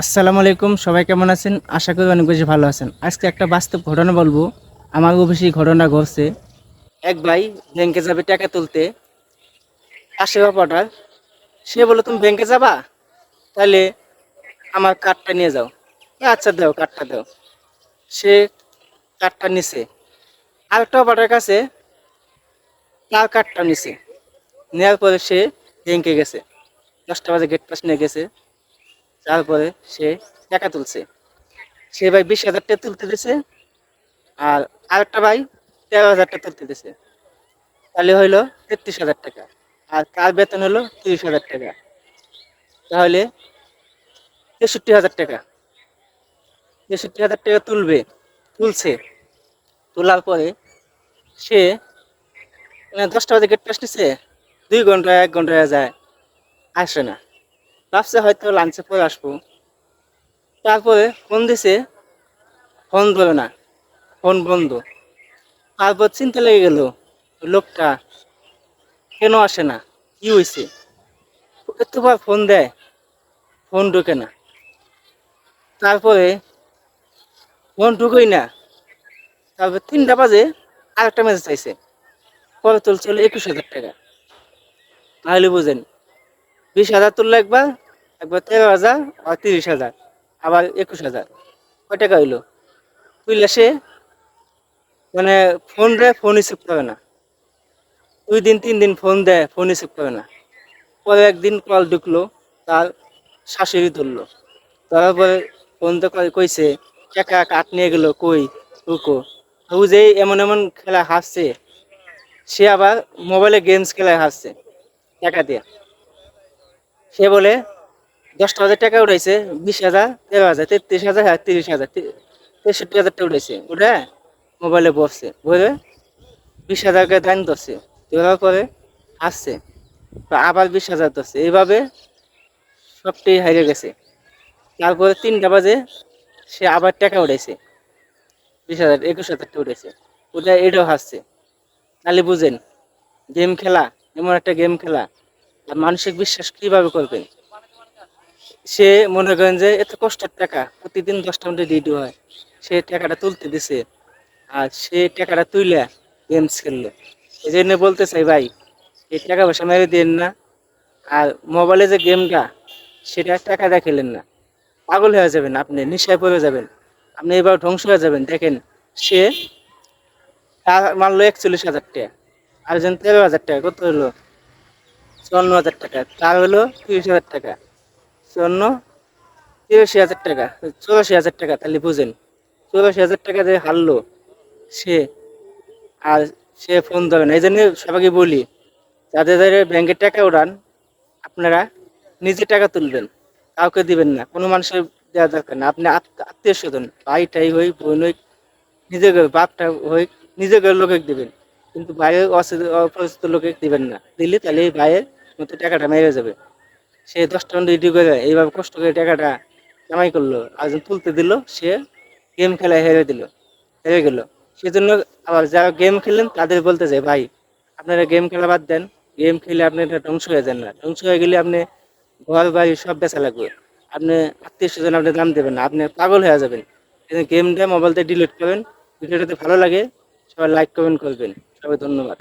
আসসালামু আলাইকুম, সবাই কেমন আছেন? আশা করি অনেক বেশি ভালো আছেন। আজকে একটা বাস্তব ঘটনা বলবো। আমার অফিসে ঘটনা ঘটছে। এক ভাই ব্যাংকে যাবে টাকা তুলতে, পাশে অপারেটর, সে বললো তুমি ব্যাংকে যাবা, তাহলে আমার কার্ডটা নিয়ে যাও। আচ্ছা দাও, কার্ডটা দাও। সে কার্ডটা নিছে, আরেকটা অপারেটরের কাছে তার কার্ডটা নিছে। নেওয়ার পরে সে ব্যাংকে গেছে, 10টা বাজে গেট পাস নিয়ে গেছে। তারপরে সে টাকা তুলছে। সে ভাই 20,000 টাকা তুলতে দিছে, আর আরেকটা ভাই 13,000 টাকা তুলতে দিছে। তাহলে হইলো 33,000 টাকা, আর তার বেতন হলো 30,000 টাকা। তাহলে 63,000 টাকা, 63,000 টাকা তুলছে। তোলার পরে সে 10টা বাজে গেট পাস নিচ্ছে, 2 ঘন্টা 1 ঘন্টা হয়ে যায়, আসে না। ভাবছে হয়তো লাঞ্চে পরে আসবো। তারপরে ফোন দিছে, ফোন ধরে না, ফোন বন্ধ। তারপর চিন্তা লেগে গেল, লোকটা কেন আসে না, কি হয়েছে? এতবার ফোন দেয়, ফোন ঢোকে না। তারপরে ফোন ঢুকোই না। তারপর 3টা বাজে আরেকটা মেসেজ চাইছে, পরে তুলছিল 21,000 টাকা। তাহলে বুঝেন, 20,000 তুললো একবার, একবার 13,000, আর 30,000, আবার 21,000, কয় টাকা হইলো? তুইলে সে মানে ফোন রিসিভ করে না। 2 দিন 3 দিন ফোন দেয়, ফোন রিসিভ করে না। পরে একদিন কল ঢুকলো, তার শাশুড়ি ধরলো। তারপরে ফোন তো কইছে টাকা কাট নিয়ে গেল কই, হুকো। ও যে এমন এমন খেলা হাসছে, সে আবার মোবাইলে গেমস খেলায় হাসছে টাকা দিয়ে। সে বলে 10টা হাজার টাকা উঠাইছে, 20,000, 13,000, 33,000, 30,000, 63,000 টাকা উঠাইছে। উঠে মোবাইলে বসছে, বলে 20,000 টাকা দান ধরছে। তোলার পরে আসছে, আবার 20,000 ধরছে। এইভাবে সবটাই হারিয়ে গেছে। তারপরে 3টা বাজে সে আবার টাকা উঠাইছে, 20,000, 21,000 টাকা উঠেছে। ওটা এটাও হাসছে। তাহলে বুঝেন, গেম খেলা এমন একটা গেম খেলা, আর মানসিক বিশ্বাস কিভাবে করবেন? সে মনে করেন যে এত কষ্টের টাকা, প্রতিদিন 10টা ঘন্টা ডিউটি হয়, সে টাকাটা তুলতে দিছে, আর সে টাকাটা তুইলা গেমস খেললো। এই জন্য বলতে চাই ভাই, এই টাকা পয়সা মেরে দিন না। আর মোবাইলে যে গেমটা, সেটা টাকা দিয়ে খেলেন না, পাগল হয়ে যাবেন, আপনি নিশায় পড়ে যাবেন, আপনি এবার ধ্বংস হয়ে যাবেন। দেখেন, সে তার মারলো 41,000 টাকা, আর যেন 13,000 টাকা, কত হলো? 54,000 টাকা। তার হলো 30,000 টাকা, 54, 83,000 টাকা, 84,000 টাকা। তাহলে বুঝেন, 84,000 টাকা যে হারলো সে, আর সে ফোন ধরে না। এই জন্য সবাইকে বলি, যাদের যাদের ব্যাংকের টাকা উড়ান, আপনারা নিজে টাকা তুলবেন, কাউকে দিবেন না, কোনো মানুষের দেওয়া দরকার না। আপনি আত্মীয় স্বজন, ভাই টাই হই, বোন হই, নিজের বাপটা হই, নিজের লোকে দিবেন, কিন্তু ভাইয়ের অপরিচিত লোকে দিবেন না। দিলে তাহলে এই ভাইয়ের মতো টাকাটা মেরে যাবে। সে 10টা ঘন্টা ডিউটি করে এইভাবে কষ্ট করে টাকাটা কামাই করলো, আর যখন তুলতে দিল সে গেম খেলায় হেরে গেল। সেজন্য আবার যারা গেম খেলেন তাদের বলতে চাই, ভাই আপনারা গেম খেলা বাদ দেন। গেম খেলে আপনি এটা ধ্বংস হয়ে যান না, ধ্বংস হয়ে গেলে আপনি ঘর বাড়ি সব বেচা লাগবে, আপনি আত্মীয় স্বজন আপনি দাম দেবেন না, আপনি পাগল হয়ে যাবেন। গেমটা মোবাইলতে ডিলিট করবেন। ভিডিওটাতে ভালো লাগে, সবাই লাইক কমেন্ট করবেন। সবাই ধন্যবাদ।